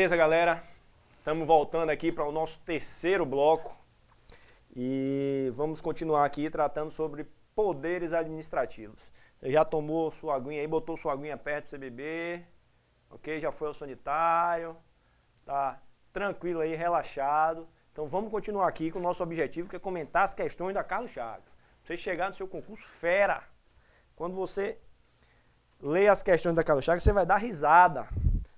Beleza, galera? Estamos voltando aqui para o nosso terceiro bloco e vamos continuar aqui tratando sobre poderes administrativos. Você já tomou sua aguinha aí, botou sua aguinha perto para você beber, ok? Já foi ao sanitário, tá tranquilo aí, relaxado. Então vamos continuar aqui com o nosso objetivo, que é comentar as questões da Carlos Chagas. Pra você chegar no seu concurso fera. Quando você lê as questões da Carlos Chagas, você vai dar risada.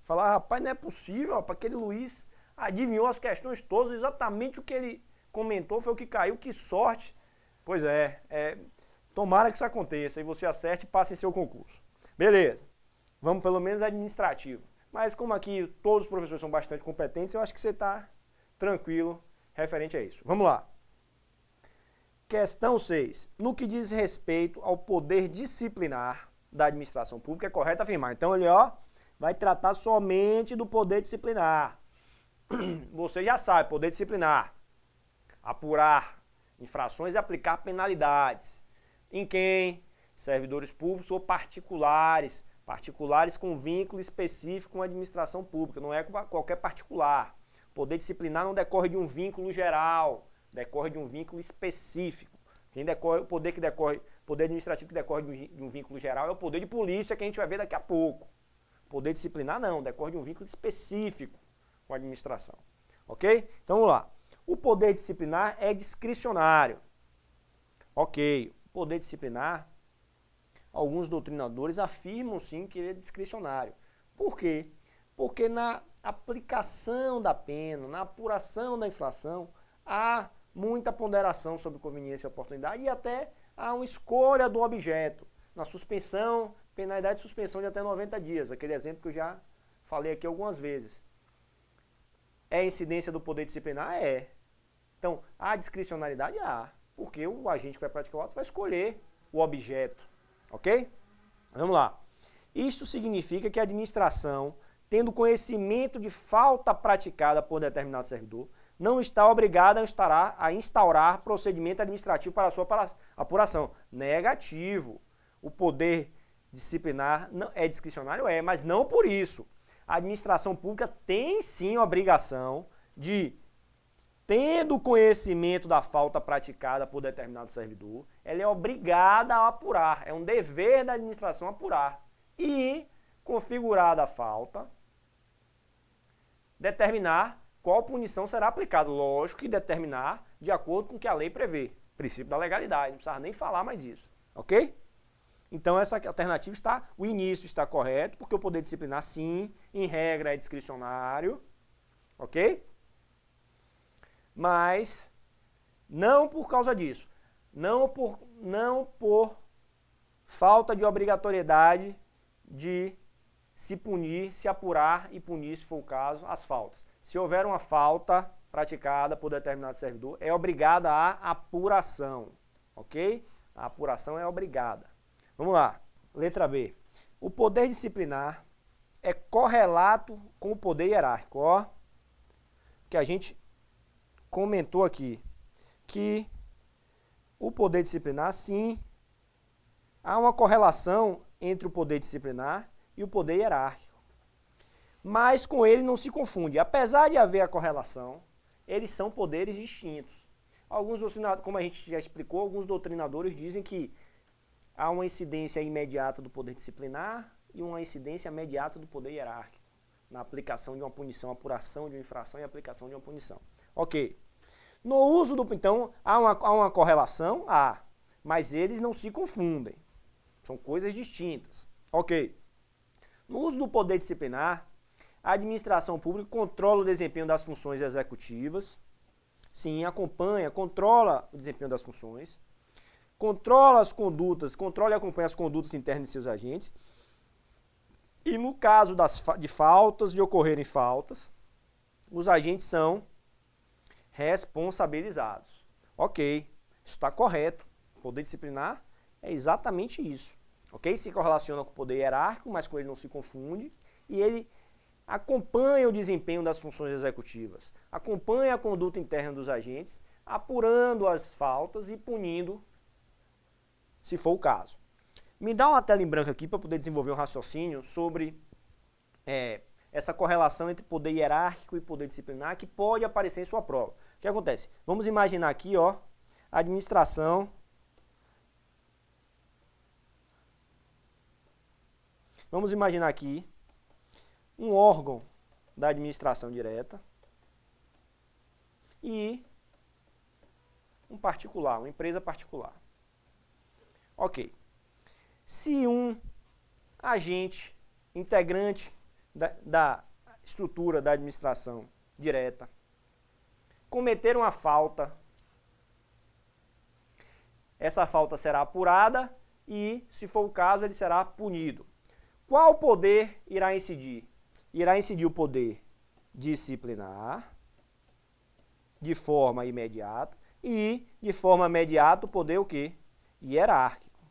Falar, rapaz, não é possível, rapaz, aquele Luiz adivinhou as questões todas, exatamente o que ele comentou foi o que caiu, que sorte. Pois tomara que isso aconteça e você acerte e passe em seu concurso. Beleza, vamos pelo menos administrativo. Mas como aqui todos os professores são bastante competentes, eu acho que você está tranquilo referente a isso. Vamos lá. Questão 6. No que diz respeito ao poder disciplinar da administração pública, é correto afirmar. Então ele, vai tratar somente do poder disciplinar. Você já sabe, poder disciplinar. Apurar infrações e aplicar penalidades. Em quem? Servidores públicos ou particulares. Particulares com vínculo específico com a administração pública, não é qualquer particular. Poder disciplinar não decorre de um vínculo geral, decorre de um vínculo específico. O poder administrativo que decorre de um vínculo geral é o poder de polícia que a gente vai ver daqui a pouco. Poder disciplinar não, decorre de um vínculo específico com a administração. Ok? Então vamos lá. O poder disciplinar é discricionário. Ok. O poder disciplinar, alguns doutrinadores afirmam sim que ele é discricionário. Por quê? Porque na aplicação da pena, na apuração da infração, há muita ponderação sobre conveniência e oportunidade e até há uma escolha do objeto. Na suspensão, penalidade de suspensão de até 90 dias, aquele exemplo que eu já falei aqui algumas vezes. É incidência do poder disciplinar? É. Então, há discricionariedade? Há. Porque o agente que vai praticar o ato vai escolher o objeto. Ok? Vamos lá. Isto significa que a administração, tendo conhecimento de falta praticada por determinado servidor, não está obrigada a instaurar procedimento administrativo para a sua apuração. Negativo. O poder disciplinar é discricionário? É, mas não por isso. A administração pública tem sim a obrigação de, tendo conhecimento da falta praticada por determinado servidor, ela é obrigada a apurar. É um dever da administração apurar. E, configurada a falta, determinar qual punição será aplicada. Lógico que determinar de acordo com o que a lei prevê. Princípio da legalidade, não precisa nem falar mais disso. Ok? Então essa alternativa o início está correto, porque o poder disciplinar sim, em regra é discricionário, ok? Mas não por causa disso, não por falta de obrigatoriedade de se punir, se apurar e punir, se for o caso, as faltas. Se houver uma falta praticada por determinado servidor, é obrigada a apuração, ok? A apuração é obrigada. Vamos lá, letra B. O poder disciplinar é correlato com o poder hierárquico. Que a gente comentou aqui, que o poder disciplinar, sim, há uma correlação entre o poder disciplinar e o poder hierárquico. Mas com ele não se confunde. Apesar de haver a correlação, eles são poderes distintos. Alguns doutrinadores, como a gente já explicou, alguns doutrinadores dizem que há uma incidência imediata do poder disciplinar e uma incidência imediata do poder hierárquico na aplicação de uma punição, apuração de uma infração e aplicação de uma punição. Ok. No uso do... Então, há uma correlação? Há. Mas eles não se confundem. São coisas distintas. Ok. No uso do poder disciplinar, a administração pública controla o desempenho das funções executivas. Sim, acompanha, controla o desempenho das funções. Controla e acompanha as condutas internas de seus agentes. E no caso de ocorrerem faltas, os agentes são responsabilizados. Ok, isso está correto. O poder disciplinar é exatamente isso. Ok? Se correlaciona com o poder hierárquico, mas com ele não se confunde. E ele acompanha o desempenho das funções executivas. Acompanha a conduta interna dos agentes, apurando as faltas e punindo se for o caso. Me dá uma tela em branco aqui para poder desenvolver um raciocínio sobre essa correlação entre poder hierárquico e poder disciplinar que pode aparecer em sua prova. O que acontece? Vamos imaginar aqui, ó, a administração. Vamos imaginar aqui um órgão da administração direta e um particular, uma empresa particular. Ok. Se um agente integrante da estrutura da administração direta cometer uma falta, essa falta será apurada e, se for o caso, ele será punido. Qual poder irá incidir? Irá incidir o poder disciplinar, de forma imediata, e, de forma imediata, o poder o quê? Hierárquico.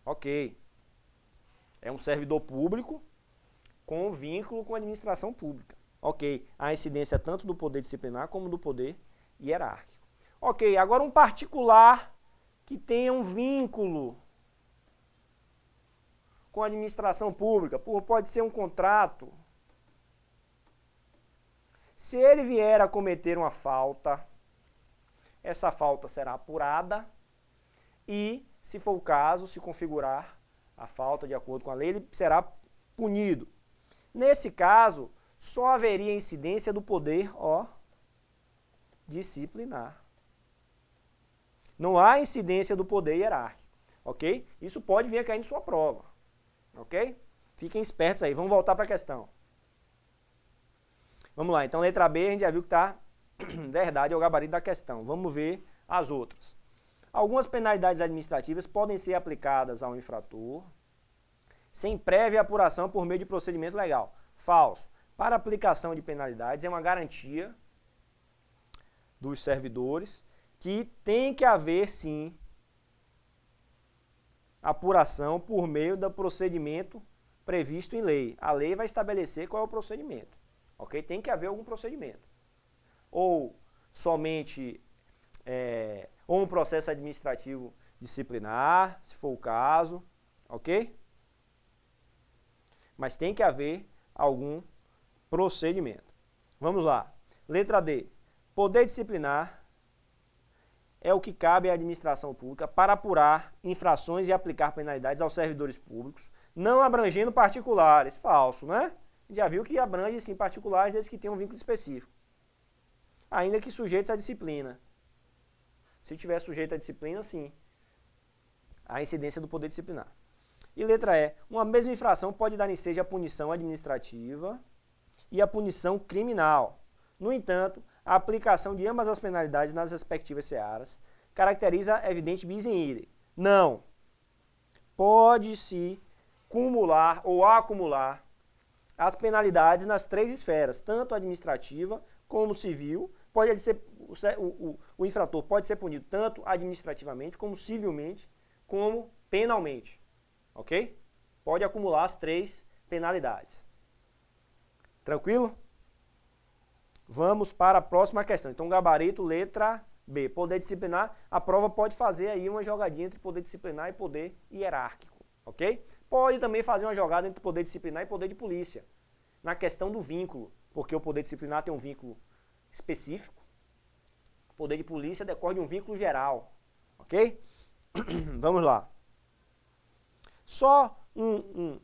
Ok. É um servidor público com vínculo com a administração pública. Ok. A incidência tanto do poder disciplinar como do poder hierárquico. Ok. Agora um particular que tenha um vínculo com a administração pública, pode ser um contrato. Se ele vier a cometer uma falta, essa falta será apurada e, se for o caso, se configurar a falta de acordo com a lei, ele será punido. Nesse caso, só haveria incidência do poder, ó, disciplinar. Não há incidência do poder hierárquico, ok? Isso pode vir a cair em sua prova, ok? Fiquem espertos aí, vamos voltar para a questão. Vamos lá, então letra B a gente já viu que está verdade, é o gabarito da questão. Vamos ver as outras. Algumas penalidades administrativas podem ser aplicadas ao infrator sem prévia apuração por meio de procedimento legal. Falso. Para aplicação de penalidades é uma garantia dos servidores que tem que haver, sim, apuração por meio do procedimento previsto em lei. A lei vai estabelecer qual é o procedimento. Ok? Tem que haver algum procedimento. Ou somente ou um processo administrativo disciplinar, se for o caso, ok? Mas tem que haver algum procedimento. Vamos lá. Letra D. Poder disciplinar é o que cabe à administração pública para apurar infrações e aplicar penalidades aos servidores públicos, não abrangendo particulares. Falso, né? Já viu que abrange, sim, particulares desde que tenham um vínculo específico. Ainda que sujeitos à disciplina. Se tiver sujeito à disciplina, sim, a incidência do poder disciplinar. E letra E. Uma mesma infração pode dar ensejo à punição administrativa e à punição criminal. No entanto, a aplicação de ambas as penalidades nas respectivas searas caracteriza evidente bis in idem. Não. Pode-se cumular ou acumular as penalidades nas três esferas, tanto administrativa como civil. O infrator pode ser punido tanto administrativamente, como civilmente, como penalmente. Ok? Pode acumular as três penalidades. Tranquilo? Vamos para a próxima questão. Então, gabarito, letra B. Poder disciplinar, a prova pode fazer aí uma jogadinha entre poder disciplinar e poder hierárquico. Ok? Pode também fazer uma jogada entre poder disciplinar e poder de polícia. Na questão do vínculo, porque o poder disciplinar tem um vínculo específico, o poder de polícia decorre de um vínculo geral, ok? Vamos lá. Só um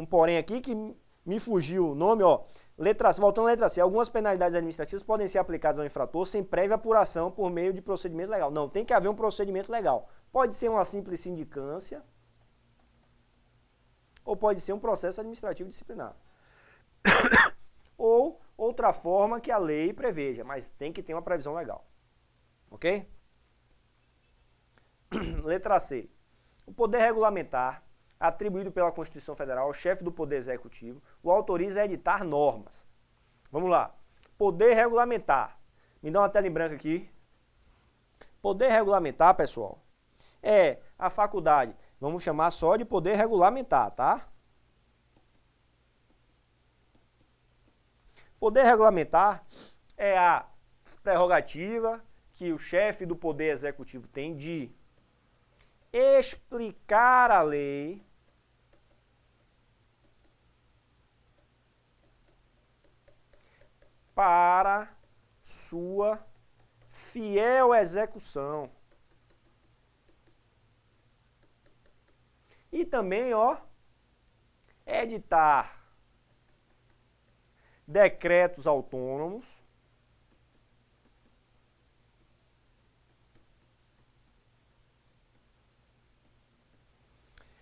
porém aqui que me fugiu o nome, ó. Letra C, voltando à letra C, algumas penalidades administrativas podem ser aplicadas ao infrator sem prévia apuração por meio de procedimento legal. Não, tem que haver um procedimento legal. Pode ser uma simples sindicância ou pode ser um processo administrativo disciplinar. Ou outra forma que a lei preveja, mas tem que ter uma previsão legal. Ok? Letra C. O poder regulamentar, atribuído pela Constituição Federal ao chefe do Poder Executivo, o autoriza a editar normas. Vamos lá. Poder regulamentar. Me dá uma tela em branco aqui. Poder regulamentar, pessoal, é a faculdade. Vamos chamar só de poder regulamentar, tá? Poder regulamentar é a prerrogativa que o chefe do Poder Executivo tem de explicar a lei para sua fiel execução. E também, ó, editar decretos autônomos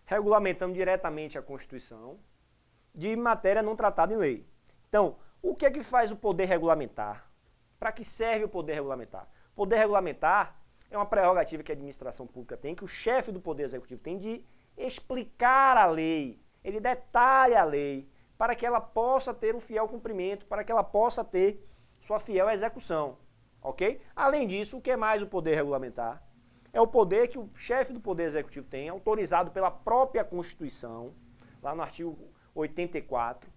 regulamentando diretamente a Constituição de matéria não tratada em lei. Então, o que é que faz o poder regulamentar? Para que serve o poder regulamentar? O poder regulamentar é uma prerrogativa que a administração pública tem, que o chefe do poder executivo tem de explicar a lei. Ele detalha a lei para que ela possa ter um fiel cumprimento, para que ela possa ter sua fiel execução. Ok? Além disso, o que é mais o poder regulamentar? É o poder que o chefe do Poder Executivo tem, autorizado pela própria Constituição, lá no artigo 84,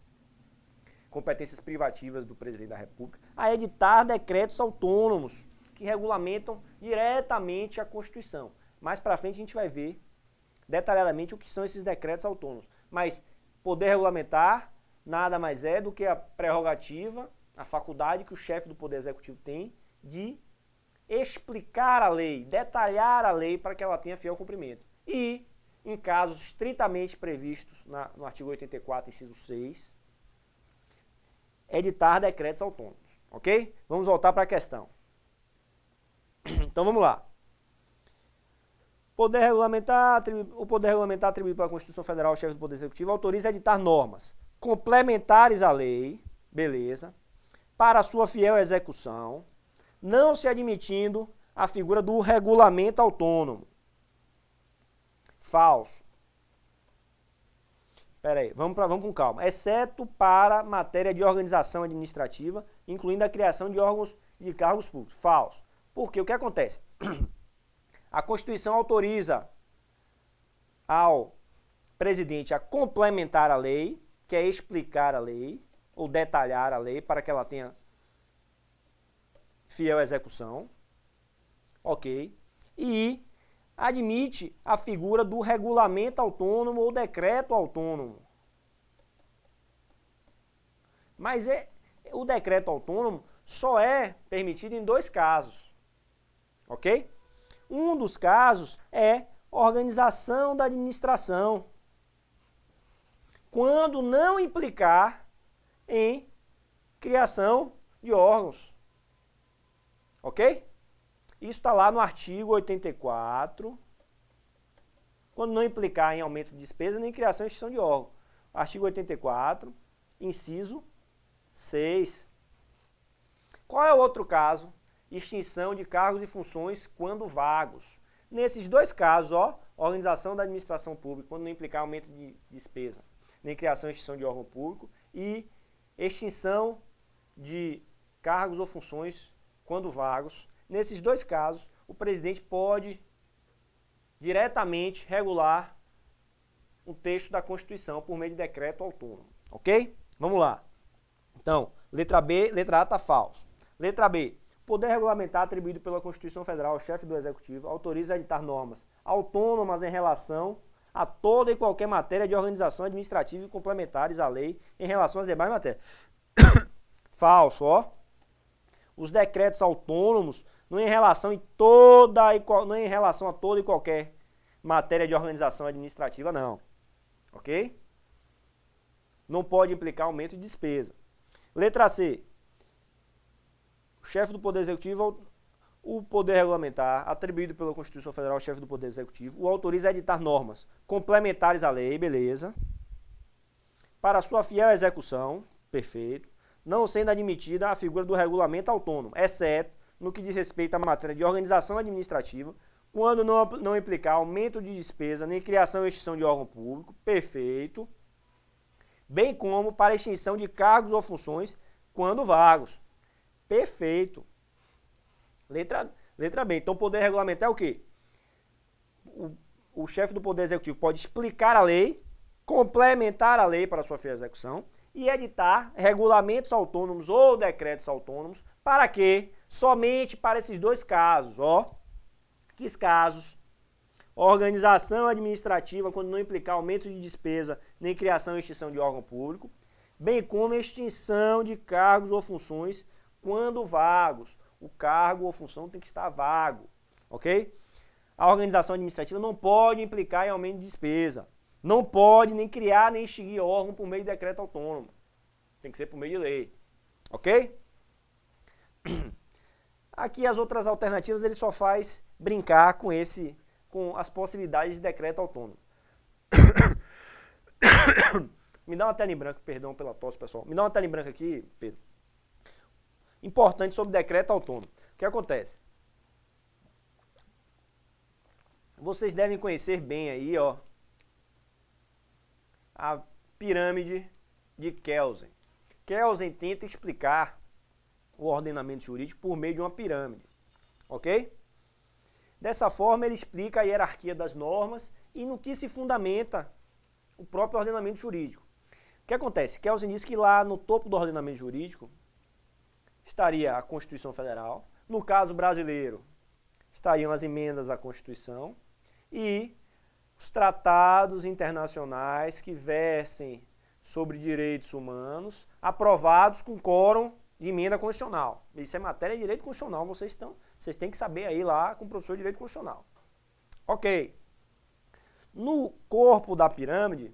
competências privativas do Presidente da República, a editar decretos autônomos que regulamentam diretamente a Constituição. Mais para frente a gente vai ver detalhadamente o que são esses decretos autônomos. Mas poder regulamentar nada mais é do que a prerrogativa, a faculdade que o chefe do Poder Executivo tem de explicar a lei, detalhar a lei para que ela tenha fiel cumprimento. E, em casos estritamente previstos no artigo 84, inciso 6, editar decretos autônomos. Ok? Vamos voltar para a questão. Então vamos lá. O poder regulamentar atribuído pela Constituição Federal ao chefe do Poder Executivo autoriza a editar normas complementares à lei, beleza, para sua fiel execução, não se admitindo a figura do regulamento autônomo. Falso. Espera aí, vamos com calma. Exceto para matéria de organização administrativa, incluindo a criação de órgãos e de cargos públicos. Falso. Porque o que acontece? A Constituição autoriza ao presidente a complementar a lei, que é explicar a lei, ou detalhar a lei para que ela tenha fiel execução, ok, e admite a figura do regulamento autônomo ou decreto autônomo. Mas o decreto autônomo só é permitido em 2 casos, ok? Um dos casos é organização da administração, quando não implicar em criação de órgãos. Ok? Isso está lá no artigo 84, quando não implicar em aumento de despesa nem criação e extinção de órgão. Artigo 84, inciso 6. Qual é o outro caso? Extinção de cargos e funções quando vagos. Nesses 2 casos, ó, organização da administração pública, quando não implicar aumento de despesa, nem criação e extinção de órgão público, e extinção de cargos ou funções quando vagos. Nesses 2 casos, o presidente pode diretamente regular o texto da Constituição por meio de decreto autônomo. Ok? Vamos lá. Então, letra A está falso. Letra B. Poder regulamentar atribuído pela Constituição Federal ao chefe do Executivo autoriza a editar normas autônomas em relação a toda e qualquer matéria de organização administrativa e complementares à lei em relação às demais matérias. Falso, ó. Os decretos autônomos não em relação a toda e qualquer matéria de organização administrativa, não. Ok? Não pode implicar aumento de despesa. Letra C. O chefe do Poder Executivo, o poder regulamentar, atribuído pela Constituição Federal ao chefe do Poder Executivo, o autoriza a editar normas complementares à lei, beleza, para sua fiel execução, perfeito, não sendo admitida a figura do regulamento autônomo, exceto no que diz respeito à matéria de organização administrativa, quando não implicar aumento de despesa, nem criação e extinção de órgão público, perfeito, bem como para extinção de cargos ou funções quando vagos, perfeito. Letra B. Então, poder regulamentar é o quê? O chefe do Poder Executivo pode explicar a lei, complementar a lei para sua fiel execução e editar regulamentos autônomos ou decretos autônomos. Para quê? Somente para esses 2 casos, ó. Que casos? Organização administrativa, quando não implicar aumento de despesa nem criação e extinção de órgão público. bem como extinção de cargos ou funções quando vagos. O cargo ou função tem que estar vago, ok? A organização administrativa não pode implicar em aumento de despesa. Não pode nem criar nem extinguir órgão por meio de decreto autônomo. Tem que ser por meio de lei, ok? Aqui as outras alternativas ele só faz brincar com as possibilidades de decreto autônomo. Me dá uma tela em branco, perdão pela tosse, pessoal. Me dá uma tela em branco aqui, Pedro. Importante sobre decreto autônomo. O que acontece? Vocês devem conhecer bem aí, ó, a pirâmide de Kelsen. Kelsen tenta explicar o ordenamento jurídico por meio de uma pirâmide, ok? Dessa forma ele explica a hierarquia das normas e no que se fundamenta o próprio ordenamento jurídico. O que acontece? Kelsen diz que lá no topo do ordenamento jurídico estaria a Constituição Federal, no caso brasileiro estariam as emendas à Constituição e os tratados internacionais que versem sobre direitos humanos aprovados com quórum de emenda constitucional. Isso é matéria de direito constitucional, vocês têm que saber aí lá com o professor de direito constitucional. Ok. No corpo da pirâmide,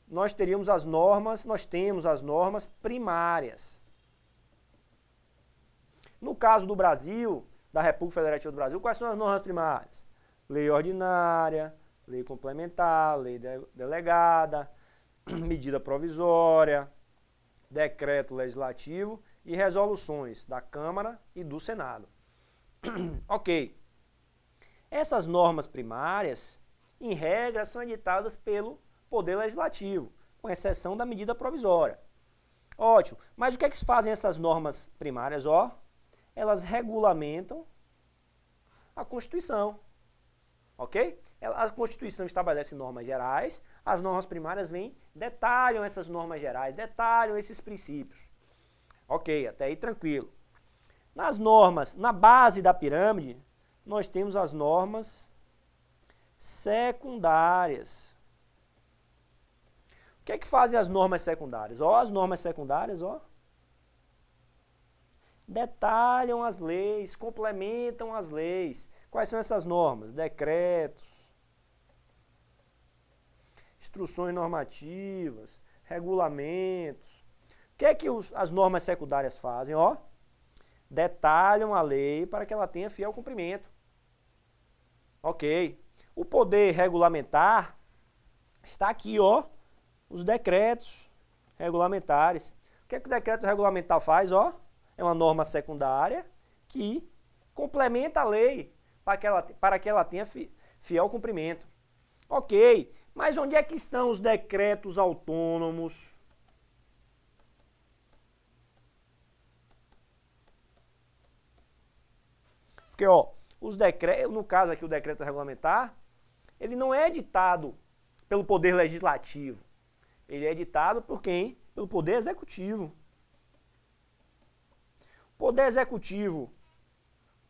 nós temos as normas primárias. No caso do Brasil, da República Federativa do Brasil, quais são as normas primárias? Lei ordinária, lei complementar, lei delegada, medida provisória, decreto legislativo e resoluções da Câmara e do Senado. Ok. Essas normas primárias, em regra, são editadas pelo Poder Legislativo, com exceção da medida provisória. Ótimo. Mas o que é que fazem essas normas primárias? Ó, elas regulamentam a Constituição. Ok? A Constituição estabelece normas gerais, as normas primárias vêm, detalham essas normas gerais, detalham esses princípios. Ok, até aí tranquilo. Nas normas, na base da pirâmide, nós temos as normas secundárias. O que é que fazem as normas secundárias? Ó, as normas secundárias, ó, detalham as leis, complementam as leis. Quais são essas normas? Decretos, instruções normativas, regulamentos. O que é que as normas secundárias fazem? Ó, detalham a lei para que ela tenha fiel cumprimento. Ok. O poder regulamentar está aqui, ó, os decretos regulamentares. O que é que o decreto regulamentar faz? Ó, é uma norma secundária que complementa a lei para que ela tenha fiel cumprimento. Ok, mas onde é que estão os decretos autônomos? Porque, ó, os decretos, no caso aqui o decreto regulamentar, ele não é editado pelo Poder Legislativo. Ele é editado por quem? Pelo Poder Executivo. O Poder Executivo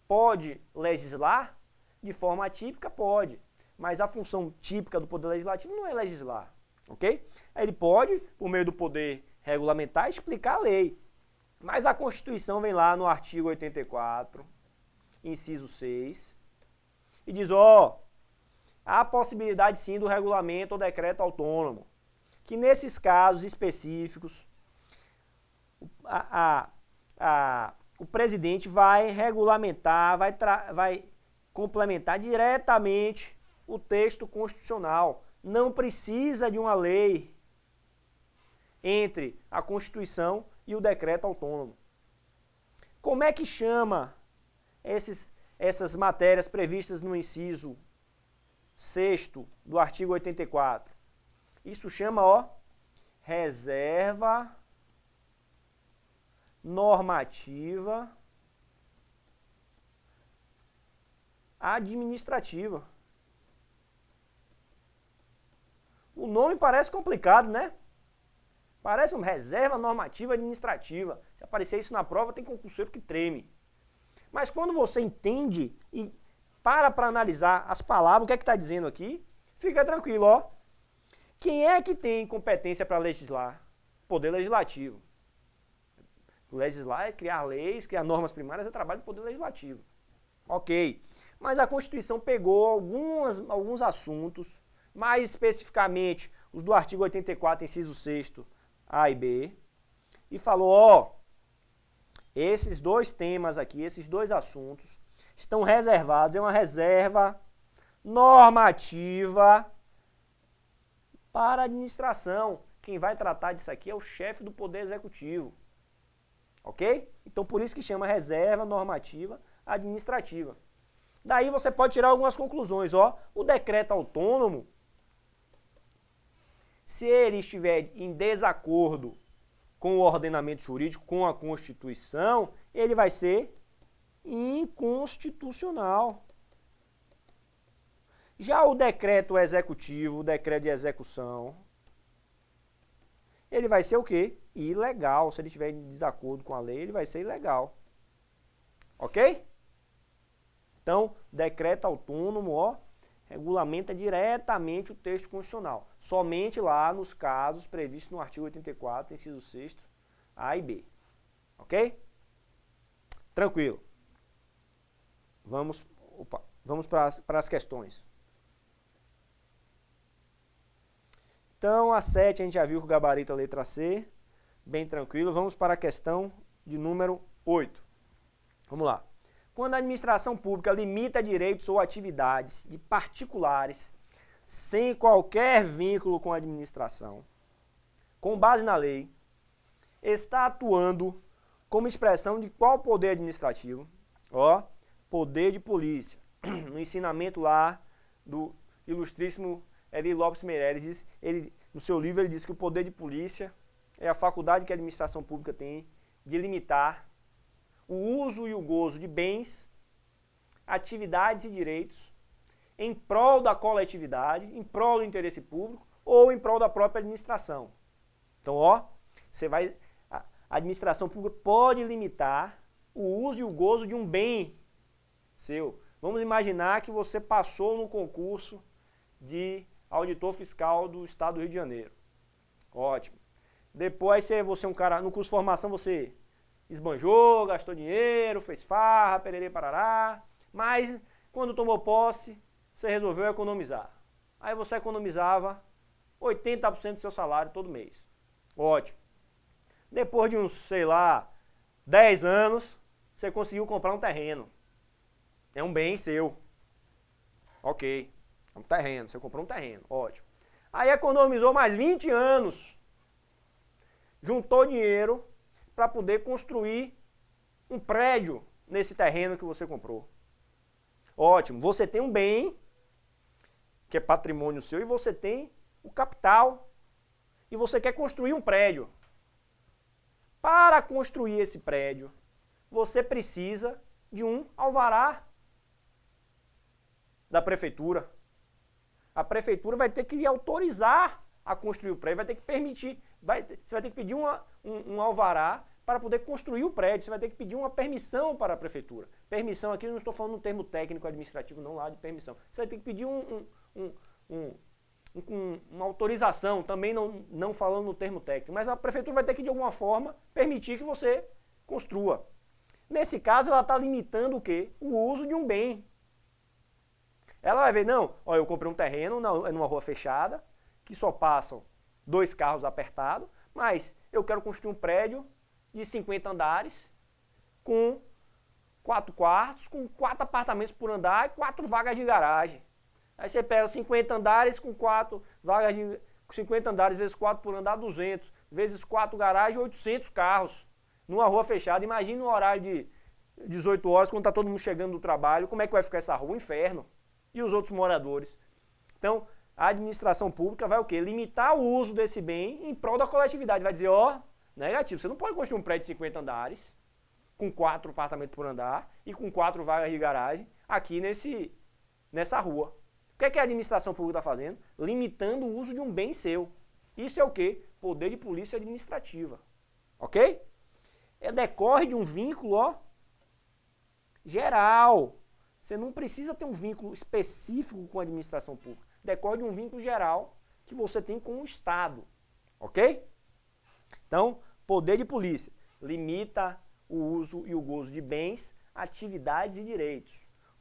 pode legislar? De forma atípica, pode. Mas a função típica do Poder Legislativo não é legislar. Ok? Ele pode, por meio do Poder Regulamentar, explicar a lei. Mas a Constituição vem lá no artigo 84, inciso 6, e diz, ó, há possibilidade sim do regulamento ou decreto autônomo, que nesses casos específicos, o presidente vai regulamentar, vai complementar diretamente o texto constitucional. Não precisa de uma lei entre a Constituição e o decreto autônomo. Como é que chama essas matérias previstas no inciso 6º do artigo 84? Isso chama, ó, reserva normativa administrativa. O nome parece complicado, né? Parece uma reserva normativa administrativa. Se aparecer isso na prova, tem concurseiro que treme. Mas quando você entende e para analisar as palavras, o que é que está dizendo aqui, fica tranquilo, ó. Quem é que tem competência para legislar? Poder Legislativo. Legislar é criar leis, criar normas primárias, é trabalho do Poder Legislativo. Ok. Mas a Constituição pegou alguns assuntos, mais especificamente os do artigo 84, inciso 6º, A e B, e falou, ó, esses dois temas aqui, esses dois assuntos, estão reservados, é uma reserva normativa para a administração. Quem vai tratar disso aqui é o chefe do Poder Executivo. Ok? Então, por isso que chama reserva normativa administrativa. Daí você pode tirar algumas conclusões. Ó, o decreto autônomo, se ele estiver em desacordo com o ordenamento jurídico, com a Constituição, ele vai ser inconstitucional. Já o decreto executivo, o decreto de execução, ele vai ser o quê? Ilegal. Se ele estiver em desacordo com a lei, ele vai ser ilegal. Ok? Então, decreto autônomo, ó, regulamenta diretamente o texto constitucional. Somente lá nos casos previstos no artigo 84, inciso 6º, A e B. Ok? Tranquilo. Vamos para as questões. Então, a 7 a gente já viu que o gabarito é a letra C. Bem tranquilo. Vamos para a questão de número 8. Vamos lá. Quando a administração pública limita direitos ou atividades de particulares sem qualquer vínculo com a administração, com base na lei, está atuando como expressão de qual poder administrativo? Ó, poder de polícia. No ensinamento lá do ilustríssimo Eri Lopes Meireles, no seu livro ele diz que o poder de polícia é a faculdade que a administração pública tem de limitar o uso e o gozo de bens, atividades e direitos em prol da coletividade, em prol do interesse público ou em prol da própria administração. Então, ó, a administração pública pode limitar o uso e o gozo de um bem seu. Vamos imaginar que você passou no concurso de auditor fiscal do estado do Rio de Janeiro. Ótimo. Depois você é um cara, no curso de formação você esbanjou, gastou dinheiro, fez farra, pererê parará, mas quando tomou posse, você resolveu economizar. Aí você economizava 80% do seu salário todo mês. Ótimo. Depois de uns, sei lá, 10 anos, você conseguiu comprar um terreno. É um bem seu. Ok. É um terreno, você comprou um terreno, ótimo. Aí economizou mais 20 anos. Juntou dinheiro para poder construir um prédio nesse terreno que você comprou. Ótimo, você tem um bem, que é patrimônio seu, e você tem o capital, e você quer construir um prédio. Para construir esse prédio, você precisa de um alvará da prefeitura. A prefeitura vai ter que lhe autorizar a construir o prédio, vai ter que permitir, você vai ter que pedir um alvará para poder construir o prédio, você vai ter que pedir uma permissão para a prefeitura. Permissão aqui, eu não estou falando no termo técnico administrativo, não lá de permissão. Você vai ter que pedir uma autorização, também não falando no termo técnico, mas a prefeitura vai ter que de alguma forma permitir que você construa. Nesse caso, ela está limitando o quê? O uso de um bem. Ela vai ver, não, ó, eu comprei um terreno numa rua fechada, que só passam 2 carros apertados, mas eu quero construir um prédio de 50 andares, com 4 quartos, com 4 apartamentos por andar e 4 vagas de garagem. Aí você pega 50 andares com 4 vagas de... 50 andares vezes 4 por andar, 200. Vezes 4 garagens, 800 carros. Numa rua fechada. Imagina um horário de 18 horas, quando está todo mundo chegando do trabalho, como é que vai ficar essa rua? Um inferno. E os outros moradores. Então, a administração pública vai o quê? Limitar o uso desse bem em prol da coletividade. Vai dizer, ó, negativo, você não pode construir um prédio de 50 andares, com 4 apartamentos por andar e com 4 vagas de garagem aqui nessa rua. O que é que a administração pública está fazendo? Limitando o uso de um bem seu. Isso é o quê? Poder de polícia administrativa. Ok? Decorre de um vínculo, ó, geral. Você não precisa ter um vínculo específico com a administração pública. Decorre de um vínculo geral que você tem com o Estado. Ok? Então, poder de polícia limita o uso e o gozo de bens, atividades e direitos.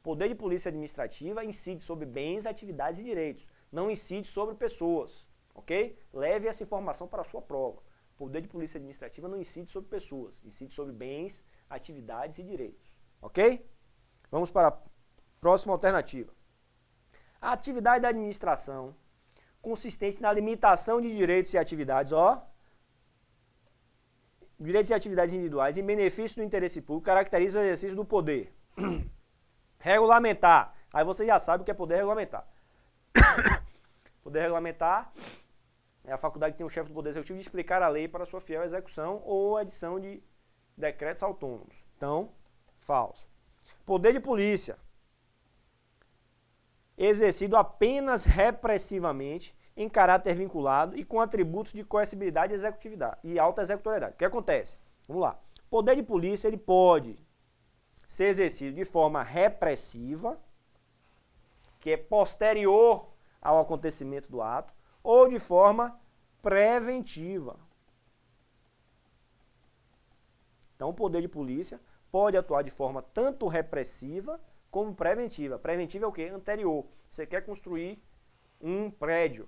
Poder de polícia administrativa incide sobre bens, atividades e direitos, não incide sobre pessoas, ok? Leve essa informação para a sua prova. Poder de polícia administrativa não incide sobre pessoas, incide sobre bens, atividades e direitos, ok? Vamos para a próxima alternativa. A atividade da administração consistente na limitação de direitos e atividades, direitos e atividades individuais em benefício do interesse público caracteriza o exercício do poder. Regulamentar. Aí você já sabe o que é poder regulamentar. Poder regulamentar é a faculdade que tem o chefe do Poder Executivo de explicar a lei para sua fiel execução ou a edição de decretos autônomos. Então, falso. Poder de polícia. Exercido apenas repressivamente, em caráter vinculado e com atributos de coercibilidade e alta executoriedade. O que acontece? Vamos lá. Poder de polícia ele pode ser exercido de forma repressiva, que é posterior ao acontecimento do ato, ou de forma preventiva. Então, o poder de polícia pode atuar de forma tanto repressiva como preventiva. Preventiva é o quê? Anterior. Você quer construir um prédio.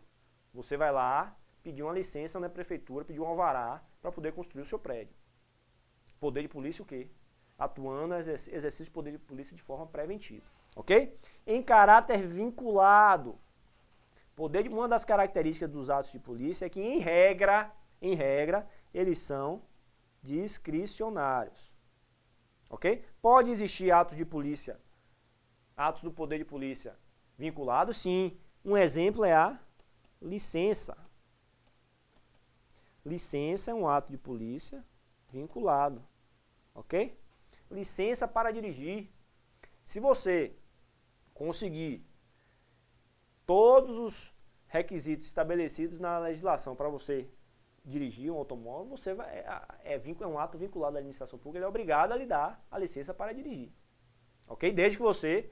Você vai lá pedir uma licença na prefeitura, pedir um alvará para poder construir o seu prédio. Poder de polícia o quê? Atuando, exercício de poder de polícia de forma preventiva. Ok? Em caráter vinculado. Uma das características dos atos de polícia é que, em regra, eles são discricionários. Ok? Pode existir atos de polícia, atos do poder de polícia vinculados, sim. Um exemplo é a licença. Licença é um ato de polícia vinculado. Ok? Licença para dirigir. Se você conseguir todos os requisitos estabelecidos na legislação para você dirigir um automóvel, você vai, é um ato vinculado à administração pública, ele é obrigado a lhe dar a licença para dirigir. Ok? Desde que você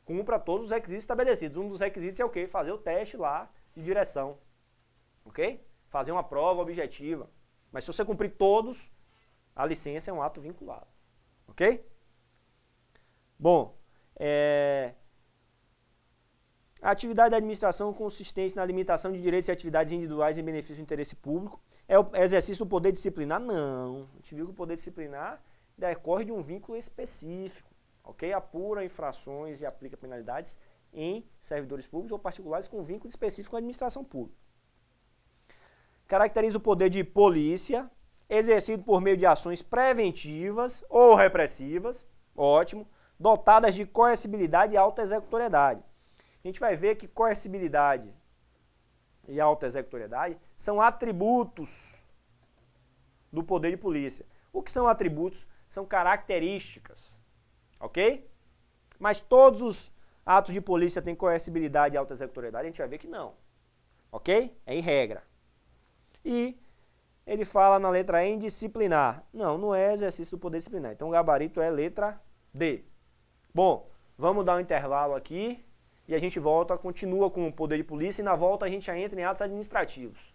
cumpra todos os requisitos estabelecidos. Um dos requisitos é o quê? Fazer o teste lá de direção. Ok? Fazer uma prova objetiva. Mas se você cumprir todos, a licença é um ato vinculado. Ok? Bom, a atividade da administração consistente na limitação de direitos e atividades individuais em benefício do interesse público é o exercício do poder disciplinar? Não. A gente viu que o poder disciplinar decorre de um vínculo específico. Ok? Apura infrações e aplica penalidades em servidores públicos ou particulares com vínculo específico com a administração pública. Caracteriza o poder de polícia, exercido por meio de ações preventivas ou repressivas, ótimo, dotadas de coercibilidade e alta executoriedade. A gente vai ver que coercibilidade e alta executoriedade são atributos do poder de polícia. O que são atributos? São características. Ok? Mas todos os atos de polícia têm coercibilidade e alta executoriedade? A gente vai ver que não. Ok? É em regra. E ele fala na letra E em disciplinar. Não, não é exercício do poder disciplinar. Então o gabarito é letra D. Bom, vamos dar um intervalo aqui e a gente continua com o poder de polícia e na volta a gente já entra em atos administrativos.